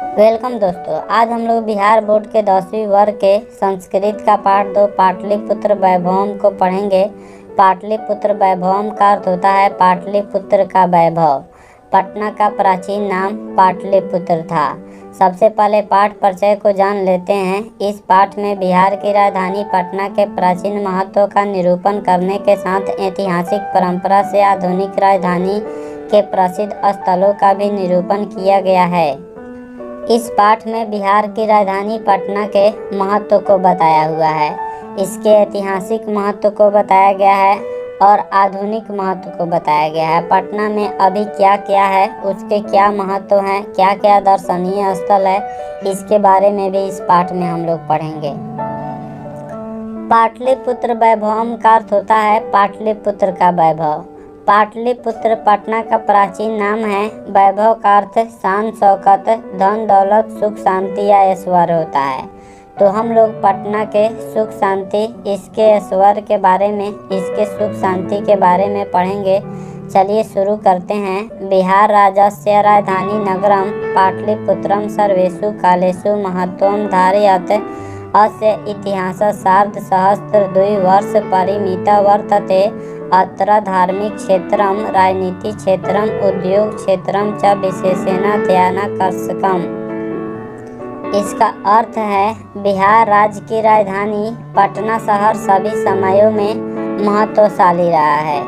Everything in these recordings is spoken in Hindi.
वेलकम दोस्तों। आज हम लोग बिहार बोर्ड के 10वीं वर्ग के संस्कृत का पाठ 2 पाटलिपुत्र वैभवम को पढ़ेंगे। पाटलिपुत्र वैभवम का अर्थ होता है पाटलिपुत्र का वैभव। पटना का प्राचीन नाम पाटलिपुत्र था। सबसे पहले पाठ परिचय को जान लेते हैं। इस पाठ में बिहार की राजधानी पटना के प्राचीन महत्व का निरूपण करने के साथ ऐतिहासिक परंपरा से आधुनिक राजधानी के प्रसिद्ध स्थलों का भी निरूपण किया गया है। इस पाठ में बिहार की राजधानी पटना के महत्व को बताया हुआ है, इसके ऐतिहासिक महत्व को बताया गया है और आधुनिक महत्व को बताया गया है। पटना में अभी क्या क्या है, उसके क्या महत्व हैं, क्या क्या दर्शनीय स्थल है, इसके बारे में भी इस पाठ में हम लोग पढ़ेंगे। पाटलिपुत्र वैभवम का अर्थ होता है पाटलिपुत्र का वैभव। पाटलिपुत्र पटना का प्राचीन नाम है। वैभव का अर्थ शान शौकत, धन दौलत, सुख शांति या ऐश्वर्य होता है। तो हम लोग पटना के सुख शांति, इसके ऐश्वर्य के बारे में, इसके सुख शांति के बारे में पढ़ेंगे। चलिए शुरू करते हैं। बिहार राज्यस्य राजधानी नगरम पाटलिपुत्रम सर्वेषु कालेषु महत्वं धारयत्। अस्य इतिहासः सार्धसहस्रद्विवर्ष परिमितः वर्तते। अत्र धार्मिक क्षेत्रम, राजनीति क्षेत्रम, उद्योग क्षेत्रम च विशेषेण ध्यानाकर्षकम। इसका अर्थ है बिहार राज्य की राजधानी पटना शहर सभी समयों में महत्वशाली रहा है।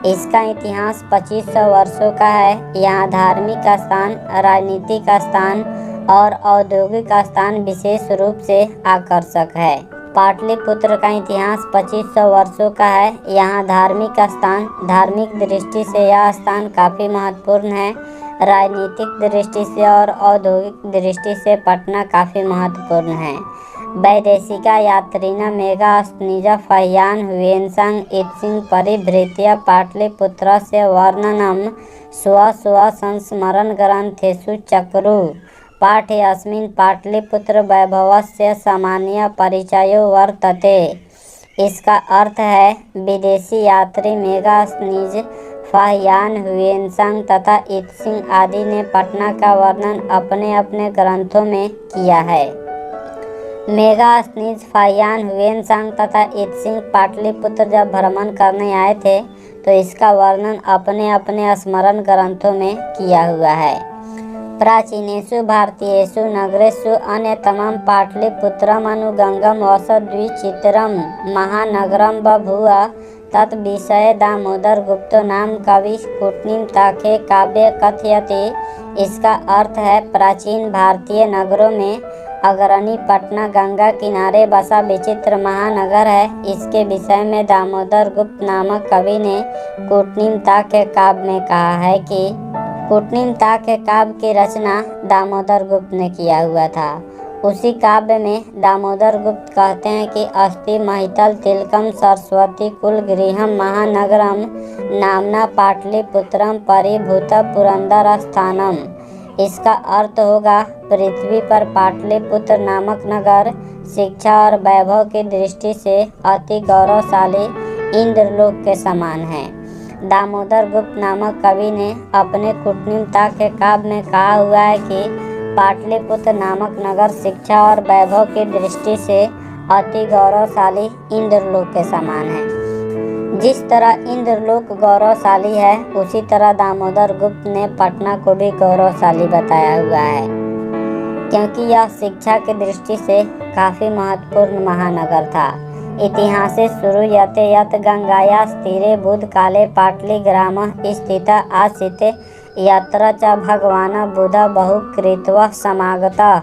इसका इतिहास 2500 वर्षों का है। यहाँ धार्मिक स्थान, राजनीतिक स्थान और औद्योगिक स्थान विशेष रूप से आकर्षक है। पाटलिपुत्र का इतिहास 2500 वर्षों का है। यहाँ धार्मिक स्थान, धार्मिक दृष्टि से यह स्थान काफ़ी महत्वपूर्ण है। राजनीतिक दृष्टि से और औद्योगिक दृष्टि से पटना काफ़ी महत्वपूर्ण है। वैदेशिका यात्रिणा मेगा स्निज फह्यान हुएन्संग इत्सिंग परिभृत्य पाटलिपुत्रस्य वर्णनम स्व संस्मरण ग्रंथेषु चक्रु। पाठेऽस्मिन् पाटलिपुत्र वैभवस्य सामान्य परिचयो वर्तते। इसका अर्थ है विदेशी यात्री मेगास्थनीज, फाहियान हुएन्सांग तथा इत्सिंग आदि ने पटना का वर्णन अपने अपने ग्रंथों में किया है। मेगास्थनीज, फाहियान हुएन्सांग तथा इत्सिंग पाटलिपुत्र जब भ्रमण करने आए थे तो इसका वर्णन अपने अपने स्मरण ग्रंथों में किया हुआ है। प्राचीनेषु भारतीयेषु नगरेषु अन्यतमं पाटलिपुत्रम् अनुगंगम वसद्विचित्रं महानगरं बभूव। तत् विषये दामोदर गुप्तो नाम कवि कूटनीमताखे काव्ये कथयति। इसका अर्थ है प्राचीन भारतीय नगरों में अग्रणी पटना गंगा किनारे बसा विचित्र महानगर है। इसके विषय में दामोदर गुप्त नामक कवि ने कूटनीमताखे काव्य में कहा है कि कूटनीमताखे काव्य की रचना दामोदर गुप्त ने किया हुआ था। उसी काव्य में दामोदर गुप्त कहते हैं कि अस्ति महितल तिलकम सरस्वती कुल गृहम महानगरम नामना पाटलिपुत्रम परिभूत पुरंदर स्थानम। इसका अर्थ होगा पृथ्वी पर पाटलिपुत्र नामक नगर शिक्षा और वैभव की दृष्टि से अति गौरवशाली इंद्रलोक के समान है। दामोदर गुप्त नामक कवि ने अपने कूटनीमताखे काव्य में कहा हुआ है कि पाटलिपुत्र नामक नगर शिक्षा और वैभव की दृष्टि से अति गौरवशाली इंद्रलोक के समान है। जिस तरह इंद्रलोक गौरवशाली है, उसी तरह दामोदर गुप्त ने पटना को भी गौरवशाली बताया हुआ है, क्योंकि यह शिक्षा की दृष्टि से काफ़ी महत्वपूर्ण महानगर था। इतिहासे श्रूयते यत् गंगायाः तीरे बुधकाले पाटलिग्रामः स्थितः आसीत् यत्र च भगवान् बुधः बहुकृत्वः समागतः।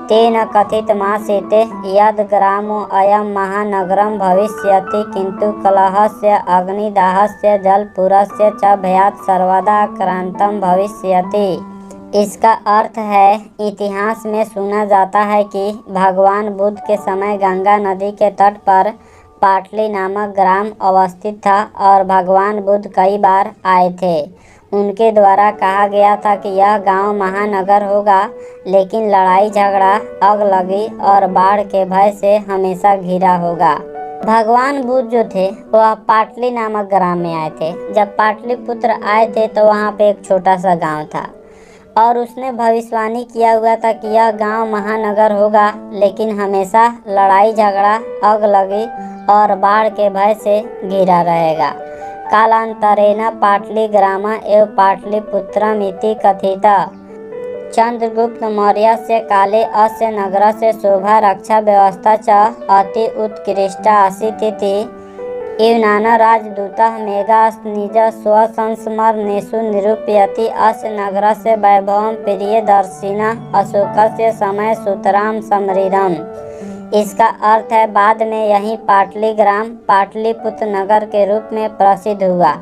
तेन कथितमासीत् यद् ग्रामो अयं महानगरं भविष्यति, किन्तु कलहस्य, अग्निदाहस्य, जलपूरस्य च भयात् सर्वदा आक्रान्तं भविष्यति। इसका अर्थ है इतिहास में सुना जाता है कि भगवान बुद्ध के समय गंगा नदी के तट पर पाटली नामक ग्राम अवस्थित था और भगवान बुद्ध कई बार आए थे। उनके द्वारा कहा गया था कि यह गांव महानगर होगा, लेकिन लड़ाई झगड़ा, अगलगी और बाढ़ के भय से हमेशा घिरा होगा। भगवान बुद्ध जो थे वह पाटली नामक ग्राम में आए थे। जब पाटलिपुत्र आए थे तो वहाँ पे एक छोटा सा गांव था और उसने भविष्यवाणी किया हुआ था कि यह गांव महानगर होगा, लेकिन हमेशा लड़ाई झगड़ा, आग लगी और बाढ़ के भय से घिरा रहेगा। कालांतरेण पाटलिग्राम एवं पाटलिपुत्रम इति कथिता। चंद्रगुप्त मौर्य से काले अस्य नगरस्य शोभा रक्षा व्यवस्था च अति उत्कृष्टा आसीत् इति यूनान राजदूतः मेगास्निज स्वसंस्मरणेषु निरूपयति। अस्य नगरस्य वैभवं प्रियदर्शिनः अशोकस्य समय सूतराम समृद्धम्। इसका अर्थ है बाद में यही पाटलिग्राम पाटलिपुत्र नगर के रूप में प्रसिद्ध हुआ।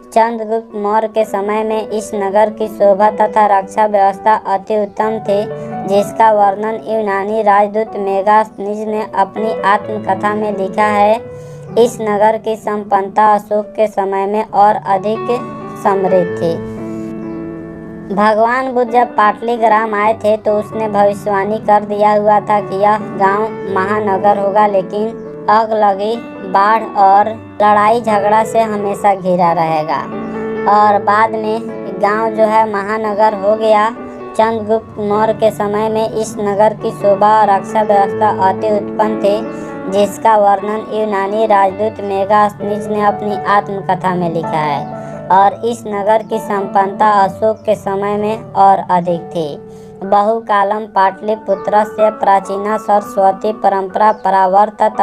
चंद्रगुप्त मौर्य के समय में इस नगर की शोभा तथा रक्षा व्यवस्था अति उत्तम थी, जिसका वर्णन यूनानी राजदूत मेगास्नीज ने अपनी आत्मकथा में लिखा है। इस नगर की संपन्नता अशोक के समय में और अधिक समृद्ध थी। भगवान बुद्ध जब पाटलिग्राम आए थे तो उसने भविष्यवाणी कर दिया हुआ था कि यह गांव महानगर होगा, लेकिन आग लगी, बाढ़ और लड़ाई झगड़ा से हमेशा घिरा रहेगा। और बाद में गांव जो है महानगर हो गया। चंद्रगुप्त मौर्य के समय में इस नगर की शोभा और रक्षा व्यवस्था अति उत्पन्न थी, जिसका वर्णन यूनानी राजदूत मेगास्नीज ने अपनी आत्मकथा में लिखा है। और इस नगर की संपन्नता अशोक के समय में और अधिक थी। बहुकालम पाटलिपुत्रस्य प्राचीना सरस्वती परंपरा परावर्तत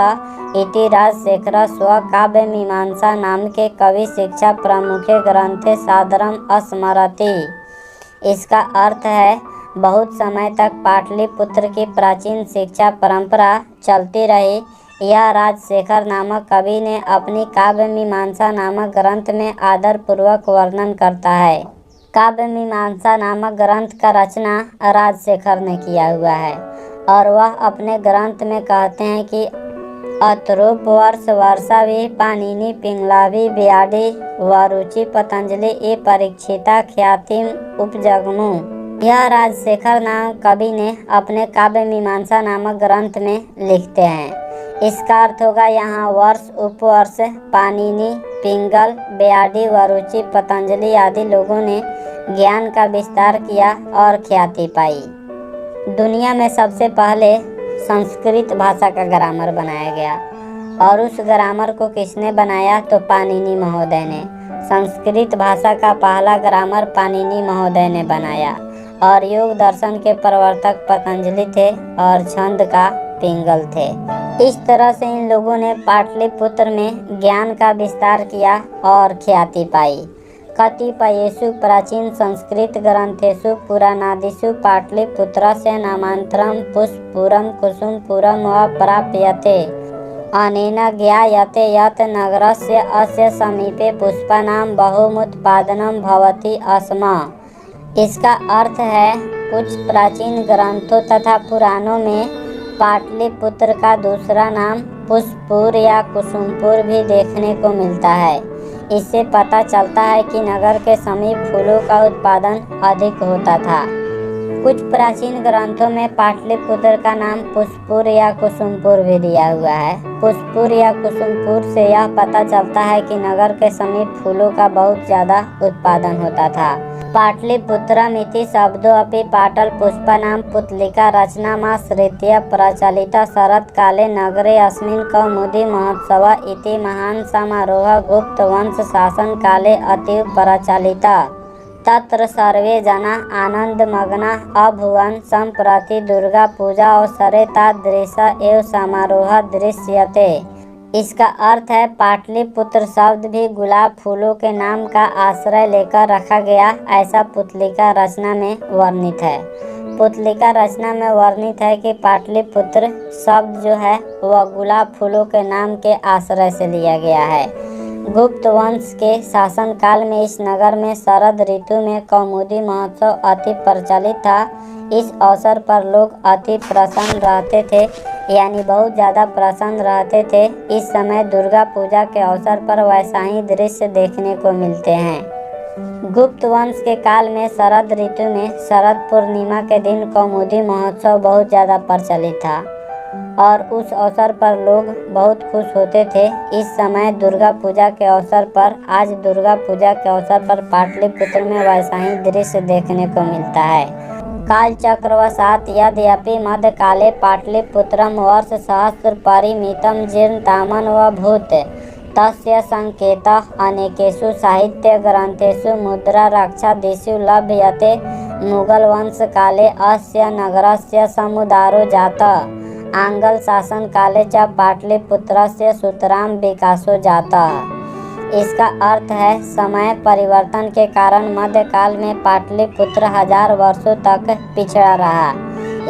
इति राजशेखर स्वकाव्यमीमांसा नाम के कवि शिक्षा प्रमुखे ग्रंथे सादरम स्मरति। इसका अर्थ है बहुत समय तक पाटलिपुत्र की प्राचीन शिक्षा परंपरा चलती रही। यह राजशेखर नामक कवि ने अपनी काव्य मीमांसा नामक ग्रंथ में आदर पूर्वक वर्णन करता है। काव्य मीमांसा नामक ग्रंथ का रचना राजशेखर ने किया हुआ है और वह अपने ग्रंथ में कहते हैं कि अतरूप वर्ष वर्षावि पाणिनि पिंगलावि व्याधि वरुचि पतंजलि ए परीक्षिता ख्यातिम उपजगमु। यह राजशेखर नाम कवि ने अपने काव्य मीमांसा नामक ग्रंथ में लिखते हैं। इसका अर्थ होगा यहाँ वर्ष उपवर्ष पाणिनि पिंगल व्याधि वरुचि पतंजलि आदि लोगों ने ज्ञान का विस्तार किया और ख्याति पाई। दुनिया में सबसे पहले संस्कृत भाषा का ग्रामर बनाया गया और उस ग्रामर को किसने बनाया तो पाणिनि महोदय ने। संस्कृत भाषा का पहला ग्रामर पाणिनि महोदय ने बनाया और योग दर्शन के प्रवर्तक पतंजलि थे और छंद का पिंगल थे। इस तरह से इन लोगों ने पाटलिपुत्र में ज्ञान का विस्तार किया और ख्याति पाई। कतिपयेषु प्राचीन संस्कृत ग्रंथेषु पुराणादिषु पाटलिपुत्रस्य नामान्तरं पुष्पपुरं कुसुमपुरं वा प्राप्यते। अनेन ज्ञायते यत् नगरस्य अस्य समीपे पुष्पाणां बहुमुत्पादनं भवति स्म। इसका अर्थ है कुछ प्राचीन ग्रंथों तथा पुराणों में पाटलिपुत्र का दूसरा नाम पुष्पपुर या कुसुमपुर भी देखने को मिलता है। इससे पता चलता है कि नगर के समीप फूलों का उत्पादन अधिक होता था। कुछ प्राचीन ग्रंथों में पाटलिपुत्र का नाम पुष्पपुर या कुसुमपुर भी दिया हुआ है। पुष्पपुर या कुसुमपुर से यह पता चलता है कि नगर के समीप फूलों का बहुत ज़्यादा उत्पादन होता था। पाटलिपुत्रमिति शब्दोऽपि पाटल पुष्पाणां पुतलिका रचनामाश्रित्य प्रचलितः। शरत्काले नगरे अस्मिन् कौमुदी महोत्सवः इति महान् समारोहः गुप्तवंश शासनकाले अतीव प्रचलितः। तत्र सर्वे जनाः आनन्दमग्नाः अभूवन्। सम्प्रति दुर्गा पूजा अवसरे तादृश एव समारोह दृश्यते। इसका अर्थ है पाटलिपुत्र शब्द भी गुलाब फूलों के नाम का आश्रय लेकर रखा गया, ऐसा पुतलिका रचना में वर्णित है। पुतलिका रचना में वर्णित है कि पाटलिपुत्र शब्द जो है वह गुलाब फूलों के नाम के आश्रय से लिया गया है। गुप्त वंश के शासनकाल में इस नगर में शरद ऋतु में कौमुदी महोत्सव अति प्रचलित था। इस अवसर पर लोग अति प्रसन्न रहते थे, यानी बहुत ज़्यादा प्रसन्न रहते थे। इस समय दुर्गा पूजा के अवसर पर वैसा ही दृश्य देखने को मिलते हैं। गुप्त वंश के काल में शरद ऋतु में शरद पूर्णिमा के दिन कौमुदी महोत्सव बहुत ज़्यादा प्रचलित था। और उस अवसर पर लोग बहुत खुश होते थे। इस समय दुर्गा पूजा के अवसर पर आज दुर्गा पूजा के अवसर पर पाटलिपुत्र में वैसा ही दृश्य देखने को मिलता है। कालचक्रवशात् यद्यपि मध्यकाले पाटलिपुत्रं वर्षसहस्र परिमितं जीर्णतामन् अभूत्, तस्य संकेतः अनेकेषु साहित्यग्रन्थेषु मुद्रारक्षादिषु लभ्यते। मुगलवंशकाले अस्य नगरस्य समुद्धारो जातः। आंग्ल शासनकाले च पाटलिपुत्रस्य सुतरां विकासो जातः। इसका अर्थ है समय परिवर्तन के कारण मध्यकाल में पाटलिपुत्र 1000 वर्षों तक पिछड़ा रहा।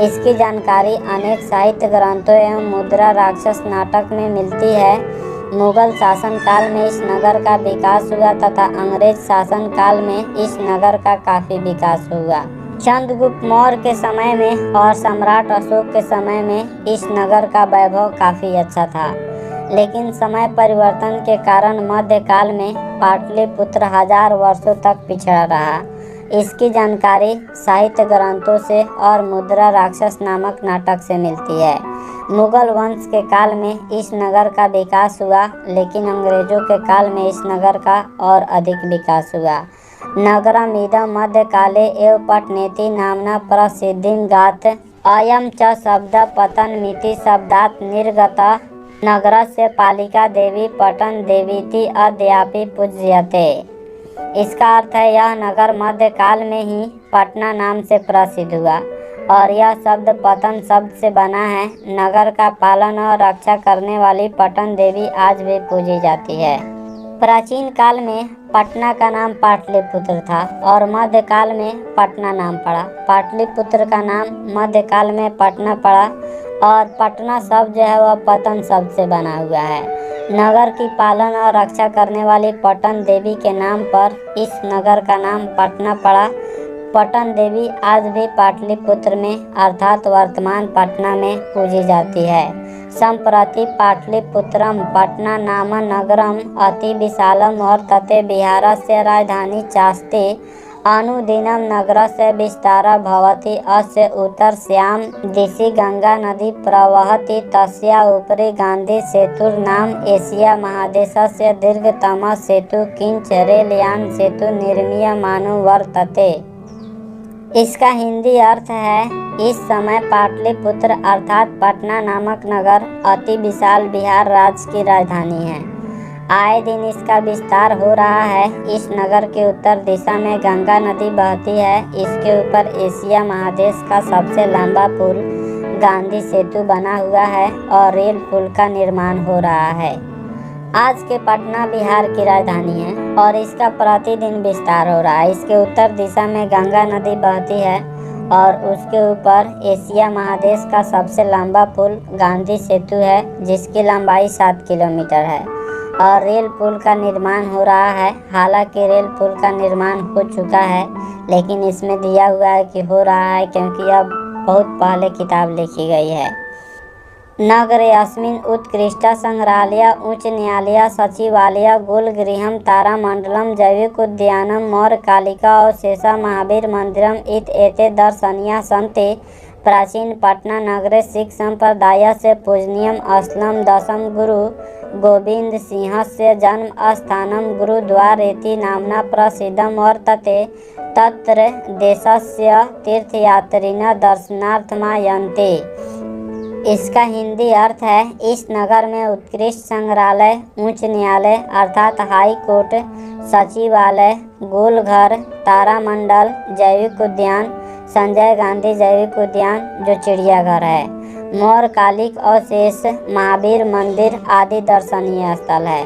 इसकी जानकारी अनेक साहित्य ग्रंथों एवं मुद्रा राक्षस नाटक में मिलती है। मुगल शासन काल में इस नगर का विकास हुआ तथा अंग्रेज शासन काल में इस नगर का काफ़ी विकास हुआ। चंद्रगुप्त मौर्य के समय में और सम्राट अशोक के समय में इस नगर का वैभव काफ़ी अच्छा था, लेकिन समय परिवर्तन के कारण मध्यकाल में पाटलिपुत्र 1000 वर्षों तक पिछड़ा रहा। इसकी जानकारी साहित्य ग्रंथों से और मुद्रा राक्षस नामक नाटक से मिलती है। मुगल वंश के काल में इस नगर का विकास हुआ, लेकिन अंग्रेजों के काल में इस नगर का और अधिक विकास हुआ। नगरमिदं मध्यकाले एव पट्नेति नाम्ना प्रसिद्धिं गात्। अयं च शब्दः पट्टनमिति शब्दात् निर्गतः। नगरस्य पालिका देवी पट्टन देवीति अद्यापि पूज्यते। इसका अर्थ है यह नगर मध्यकाल में ही पटना नाम से प्रसिद्ध हुआ और यह शब्द पतन शब्द से बना है। नगर का पालन और रक्षा करने वाली पट्टन देवी आज भी पूजी जाती है। प्राचीन काल में पटना का नाम पाटलिपुत्र था और मध्यकाल में पटना नाम पड़ा। पाटलिपुत्र का नाम मध्यकाल में पटना पड़ा और पटना शब्द जो है वह पतन शब्द से बना हुआ है। नगर की पालन और रक्षा करने वाली पट्टन देवी के नाम पर इस नगर का नाम पटना पड़ा। पट्टन देवी आज भी पाटलिपुत्र में अर्थात वर्तमान पटना में पूजी जाती है। सम्प्रति पाटलिपुत्रम पटना नाम नगरम अति विशालम और तते बिहारस्य राजधानी चास्ति। अनुदिनं नगरस्य विस्तारः भवति। अस्य उत्तरस्यां दिशि गंगा नदी प्रवहति। तस्या उपरि गांधी सेतुर्नाम एशिया महादेशस्य दीर्घतमः सेतु किंच रेलयान सेतु निर्मीयमानो वर्तते। इसका हिंदी अर्थ है, इस समय पाटलिपुत्र अर्थात पटना नामक नगर अति विशाल बिहार राज्य की राजधानी है। आए दिन इसका विस्तार हो रहा है। इस नगर के उत्तर दिशा में गंगा नदी बहती है। इसके ऊपर एशिया महादेश का सबसे लंबा पुल गांधी सेतु बना हुआ है और रेल पुल का निर्माण हो रहा है। आज के पटना बिहार की राजधानी है और इसका प्रतिदिन विस्तार हो रहा है। इसके उत्तर दिशा में गंगा नदी बहती है और उसके ऊपर एशिया महादेश का सबसे लंबा पुल गांधी सेतु है, जिसकी लंबाई 7 किलोमीटर है और रेल पुल का निर्माण हो रहा है। हालांकि रेल पुल का निर्माण हो चुका है, लेकिन इसमें दिया हुआ है कि हो रहा है क्योंकि यह बहुत पहले किताब लिखी गई है। नगरेऽस्मिन् उत्कृष्टः संग्रहालयः, उच्च न्यायालयः, सचिवालयः, गोलगृहं, तारामण्डलं, जैविक उद्यानं, मौर्यकालिका अवशेषः, महावीर मन्दिरम् इत्येते दर्शनीयाः सन्ति। प्राचीन पटना नगरे सिख संप्रदायस्य पूजनीयं स्थलं दशम गुरु गोविंद सिंहस्य जन्म स्थानं गुरुद्वारेति नाम्ना प्रसिद्धं वर्तते। तत्र देशस्य तीर्थयात्रिणः दर्शनार्थमायन्ते। इसका हिंदी अर्थ है, इस नगर में उत्कृष्ट संग्रहालय, उच्च न्यायालय अर्थात हाई कोर्ट, सचिवालय, गोलघर, तारामंडल, जैविक उद्यान, संजय गांधी जैविक उद्यान जो चिड़ियाघर है, मौर्यकालिक अवशेष, महावीर मंदिर आदि दर्शनीय स्थल है।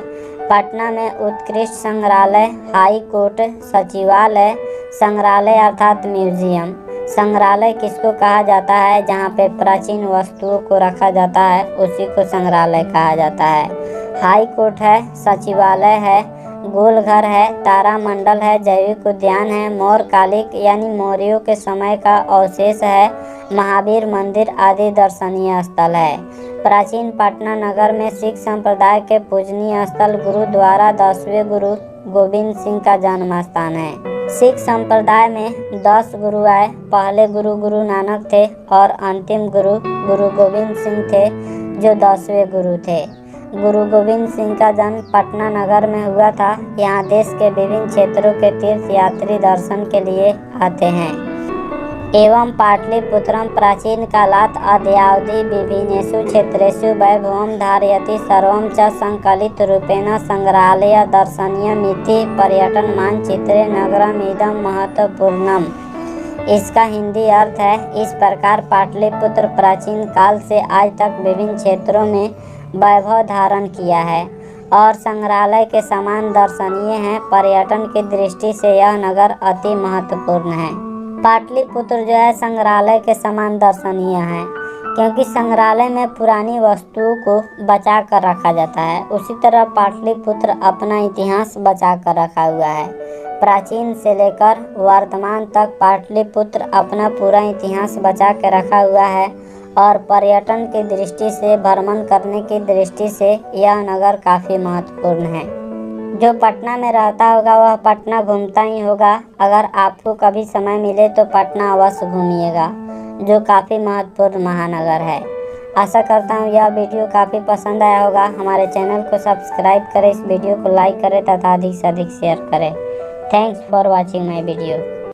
पटना में उत्कृष्ट संग्रहालय, हाई कोर्ट, सचिवालय, संग्रहालय अर्थात म्यूजियम। संग्रहालय किसको कहा जाता है? जहाँ पे प्राचीन वस्तुओं को रखा जाता है उसी को संग्रहालय कहा जाता है। हाई कोर्ट है, सचिवालय है, गोलघर है, तारामंडल है, जैविक उद्यान है, मौर्यकालिक यानी मौर्यों के समय का अवशेष है, महावीर मंदिर आदि दर्शनीय स्थल है। प्राचीन पटना नगर में सिख संप्रदाय के पूजनीय स्थल गुरुद्वारा 10वें गुरु गोविंद सिंह का जन्म स्थान है। सिख संप्रदाय में 10 गुरु आए। पहले गुरु गुरु नानक थे और अंतिम गुरु गुरु गोविंद सिंह थे, जो 10वें गुरु थे। गुरु गोविंद सिंह का जन्म पटना नगर में हुआ था। यहाँ देश के विभिन्न क्षेत्रों के तीर्थ यात्री दर्शन के लिए आते हैं। एवं पाटलिपुत्रम प्राचीन कालात् अद्यावधि विभिन्नेषु क्षेत्रेषु वैभवं धारयति सर्वं च संकलित रूपेण संग्रहालय दर्शनीयमिति पर्यटन मानचित्रे नगरमिदं महत्वपूर्णम्। इसका हिंदी अर्थ है, इस प्रकार पाटलिपुत्र प्राचीन काल से आज तक विभिन्न क्षेत्रों में वैभव धारण किया है और संग्रहालय के समान दर्शनीय है। पर्यटन की दृष्टि से यह नगर अति महत्वपूर्ण है। पाटलिपुत्र जो है संग्रहालय के समान दर्शनीय है, क्योंकि संग्रहालय में पुरानी वस्तुओं को बचा कर रखा जाता है। उसी तरह पाटलिपुत्र अपना इतिहास बचा कर रखा हुआ है। प्राचीन से लेकर वर्तमान तक पाटलिपुत्र अपना पूरा इतिहास बचा के रखा हुआ है और पर्यटन की दृष्टि से, भ्रमण करने की दृष्टि से यह नगर काफ़ी महत्वपूर्ण है। जो पटना में रहता होगा वह पटना घूमता ही होगा। अगर आपको कभी समय मिले तो पटना अवश्य घूमिएगा, जो काफ़ी महत्वपूर्ण महानगर है। आशा करता हूँ यह वीडियो काफ़ी पसंद आया होगा। हमारे चैनल को सब्सक्राइब करें, इस वीडियो को लाइक करें तथा अधिक से अधिक शेयर करें। Thanks for watching my video.